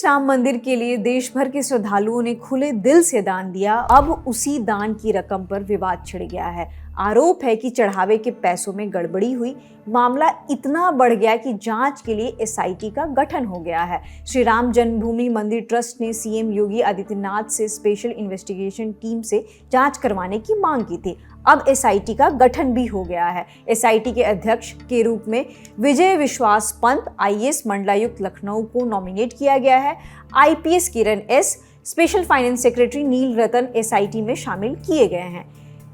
राम मंदिर के लिए देश भर के श्रद्धालुओं ने खुले दिल से दान दिया। अब उसी दान की रकम पर विवाद छिड़ गया है। आरोप है कि चढ़ावे के पैसों में गड़बड़ी हुई। मामला इतना बढ़ गया कि जांच के लिए एसआईटी का गठन हो गया है। श्री राम जन्मभूमि मंदिर ट्रस्ट ने सीएम योगी आदित्यनाथ से स्पेशल इन्वेस्टिगेशन टीम से जांच करवाने की मांग की थी। अब एसआईटी का गठन भी हो गया है। एसआईटी के अध्यक्ष के रूप में विजय विश्वास पंत आईएएस मंडलायुक्त लखनऊ को नॉमिनेट किया गया है। आईपीएस किरण एस, स्पेशल फाइनेंस सेक्रेटरी नील रतन एसआईटी में शामिल किए गए हैं।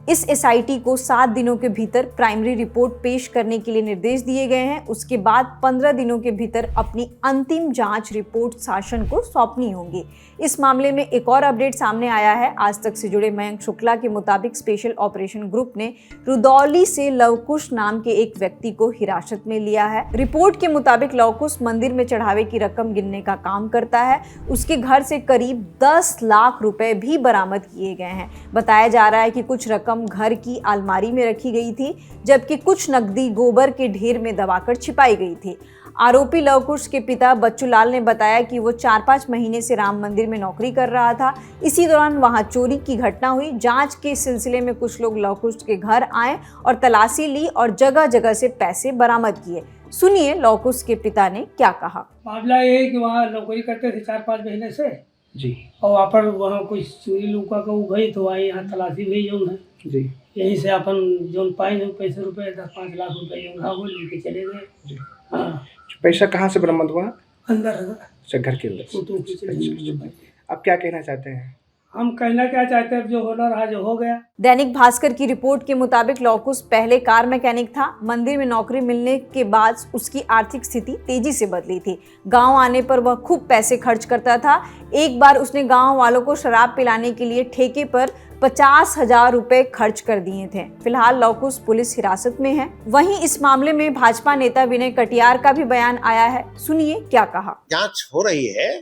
इस एसआईटी को 7 दिनों के भीतर प्राइमरी रिपोर्ट पेश करने के लिए निर्देश दिए गए हैं। उसके बाद 15 दिनों के भीतर अपनी अंतिम जांच रिपोर्ट शासन को सौंपनी होगी। इस मामले में एक और अपडेट सामने आया है। आज तक से जुड़े मयंक शुक्ला के मुताबिक स्पेशल ऑपरेशन ग्रुप ने रुदौली से लवकुश नाम के एक व्यक्ति को हिरासत में लिया है। रिपोर्ट के मुताबिक लवकुश मंदिर में चढ़ावे की रकम गिनने का काम करता है। उसके घर से करीब 10 लाख रुपए भी बरामद किए गए हैं। बताया जा रहा है कि कुछ रकम घर की अलमारी में रखी गई थी, जबकि कुछ नकदी गोबर के ढेर में दबाकर छिपाई गई थी। आरोपी लवकुश के पिता बच्चूलाल ने बताया कि वो 4-5 महीने से राम मंदिर में नौकरी कर रहा था। इसी दौरान वहां चोरी की घटना हुई। जांच के सिलसिले में कुछ लोग लवकुश के घर आए और तलाशी ली और जगह जगह से पैसे बरामद किए। सुनिए लवकुश के पिता ने क्या कहा। मामला ये है कि वहाँ नौकरी करते थे 4-5 महीने से जी, और वहाँ पर कुछ चोरी लुका का गई तो वहाँ यहाँ तलाशी भी जो है जी, यहीं से अपन जो पाए जो पैसे रुपए 10-5 लाख रुपए वो लेके चले गए। हाँ, पैसा कहाँ से बरामद हुआ? अंदर अच्छा, घर के अंदर। अब क्या कहना चाहते हैं? हम कहना क्या चाहते हैं, जो होना रहा जो हो गया। दैनिक भास्कर की रिपोर्ट के मुताबिक लवकुश पहले कार मैकेनिक था। मंदिर में नौकरी मिलने के बाद उसकी आर्थिक स्थिति तेजी से बदली थी। गांव आने पर वह खूब पैसे खर्च करता था। एक बार उसने गांव वालों को शराब पिलाने के लिए ठेके पर 50,000 रुपए खर्च कर दिए थे। फिलहाल लवकुश पुलिस हिरासत में है। वहीं इस मामले में भाजपा नेता विनय कटियार का भी बयान आया है। सुनिए क्या कहा। जांच हो रही है,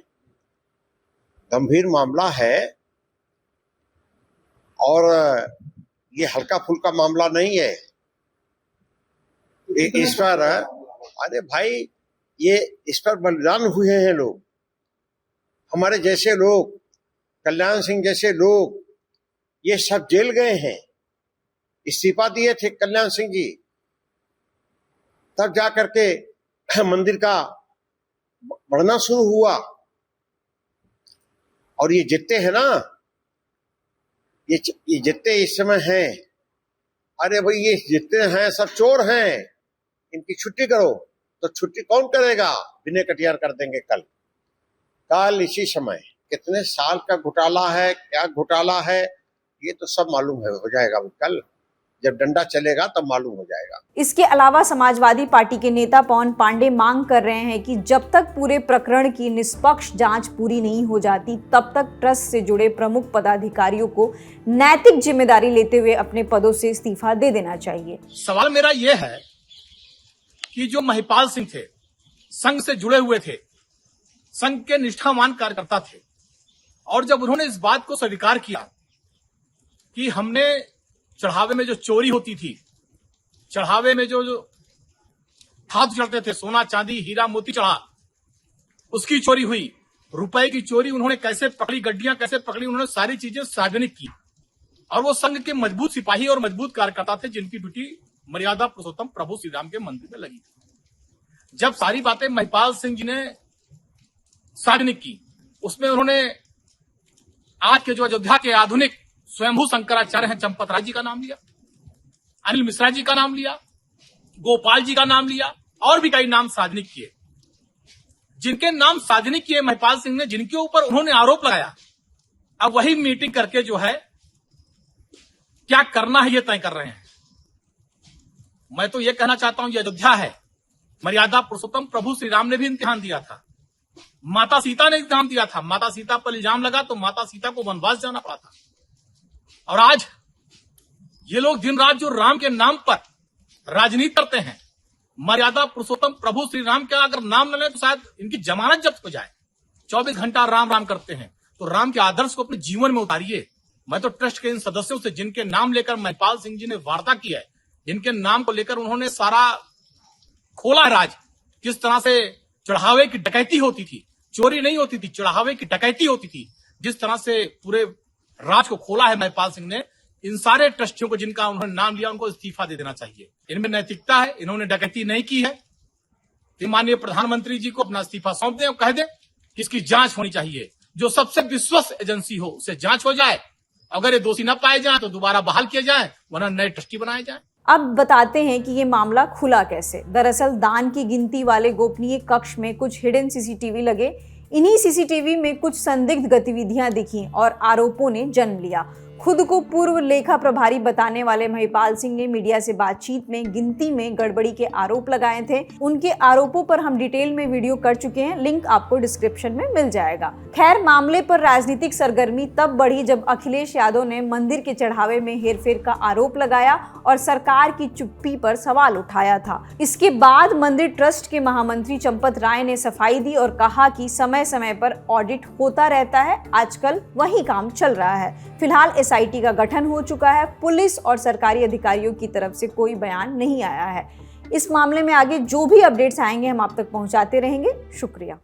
गंभीर मामला है और ये हल्का फुल्का मामला नहीं है। इस पर अरे भाई, ये इस पर बलिदान हुए हैं लोग, हमारे जैसे लोग, कल्याण सिंह जैसे लोग, ये सब जेल गए हैं। इस्तीफा दिए थे कल्याण सिंह जी, तब जा करके मंदिर का बढ़ना शुरू हुआ। और ये जितने हैं ना, ये जितने इस समय हैं, अरे भाई ये जितने हैं सब चोर हैं। इनकी छुट्टी करो, तो छुट्टी कौन करेगा? विनय कटियार कर देंगे कल इसी समय। कितने साल का घोटाला है, क्या घोटाला है, ये तो सब मालूम है, हो जाएगा कल जब डंडा चलेगा तब मालूम हो जाएगा। इसके अलावा समाजवादी पार्टी के नेता पवन पांडे मांग कर रहे हैं कि जब तक पूरे प्रकरण की निष्पक्ष जांच पूरी नहीं हो जाती, तब तक ट्रस्ट से जुड़े प्रमुख पदाधिकारियों को नैतिक जिम्मेदारी लेते हुए अपने पदों से इस्तीफा दे देना चाहिए। सवाल मेरा यह है कि जो महिपाल सिंह थे, संघ से जुड़े हुए थे, संघ के निष्ठावान कार्यकर्ता थे, और जब उन्होंने इस बात को स्वीकार किया कि हमने चढ़ावे में जो चोरी होती थी, चढ़ावे में जो धातु चढ़ते थे, सोना चांदी हीरा मोती चढ़ा, उसकी चोरी हुई, रुपए की चोरी उन्होंने कैसे पकड़ी, गड्डियां कैसे पकड़ी, उन्होंने सारी चीजें सार्वजनिक की। और वो संघ के मजबूत सिपाही और मजबूत कार्यकर्ता थे, जिनकी ड्यूटी मर्यादा पुरुषोत्तम प्रभु श्री राम के मंदिर में लगी थी। जब सारी बातें महिपाल सिंह जी ने सार्वजनिक की, उसमें उन्होंने आज के जो अयोध्या के आधुनिक स्वयंभू शंकराचार्य हैं चंपत राय जी का नाम लिया, अनिल मिश्रा जी का नाम लिया, गोपाल जी का नाम लिया, और भी कई नाम सार्वजनिक किए। जिनके नाम सार्वजनिक किए महिपाल सिंह ने, जिनके ऊपर उन्होंने आरोप लगाया, अब वही मीटिंग करके जो है क्या करना है ये तय कर रहे हैं। मैं तो ये कहना चाहता हूं, ये अयोध्या है, मर्यादा पुरुषोत्तम प्रभु श्री राम ने भी इम्तिहान दिया था, माता सीता ने इम्तिहान दिया था। माता सीता पर इल्जाम लगा तो माता सीता को वनवास जाना पड़ा था। और आज ये लोग दिन रात जो राम के नाम पर राजनीति करते हैं, मर्यादा पुरुषोत्तम प्रभु श्री राम का अगर नाम न ले तो शायद इनकी जमानत जब्त हो जाए। 24 घंटा राम राम करते हैं, तो राम के आदर्श को अपने जीवन में उतारिए। मैं तो ट्रस्ट के इन सदस्यों से, जिनके नाम लेकर महिपाल सिंह जी ने वार्ता की है, जिनके नाम को लेकर उन्होंने सारा खोला है राज, किस तरह से चढ़ावे की डकैती होती थी, चोरी नहीं होती थी, चढ़ावे की डकैती होती थी। जिस तरह से पूरे राज को खोला है महिपाल सिंह ने, इन सारे ट्रस्टियों को जिनका उन्होंने नाम लिया उनको इस्तीफा दे देना चाहिए। इनमें नैतिकता है, इन्होंने डकैती नहीं की है। माननीय प्रधानमंत्री जी को अपना इस्तीफा सौंप दें और कह दें कि इसकी जांच होनी चाहिए। जो सबसे विश्वस्त एजेंसी हो उससे जांच हो जाए, अगर ये दोषी न पाए जाएं तो दोबारा बहाल किए जाएं, वरना नए ट्रस्टी बनाए जाएं। अब बताते हैं कि ये मामला खुला कैसे। दरअसल दान की गिनती वाले गोपनीय कक्ष में कुछ हिडन सीसीटीवी लगे। इन्हीं सीसीटीवी में कुछ संदिग्ध गतिविधियां दिखी और आरोपों ने जन्म लिया। खुद को पूर्व लेखा प्रभारी बताने वाले महिपाल सिंह ने मीडिया से बातचीत में गिनती में गड़बड़ी के आरोप लगाए थे। उनके आरोपों पर हम डिटेल में वीडियो कर चुके हैं, लिंक आपको डिस्क्रिप्शन में मिल जाएगा। खैर, मामले पर राजनीतिक सरगर्मी तब बढ़ी जब अखिलेश यादव ने मंदिर के चढ़ावे में हेरफेर का आरोप लगाया और सरकार की चुप्पी पर सवाल उठाया था। इसके बाद मंदिर ट्रस्ट के महामंत्री चंपत राय ने सफाई दी और कहा कि समय समय पर ऑडिट होता रहता है, आजकल वही काम चल रहा है। फिलहाल एसआईटी का गठन हो चुका है। पुलिस और सरकारी अधिकारियों की तरफ से कोई बयान नहीं आया है। इस मामले में आगे जो भी अपडेट्स आएंगे हम आप तक पहुंचाते रहेंगे। शुक्रिया।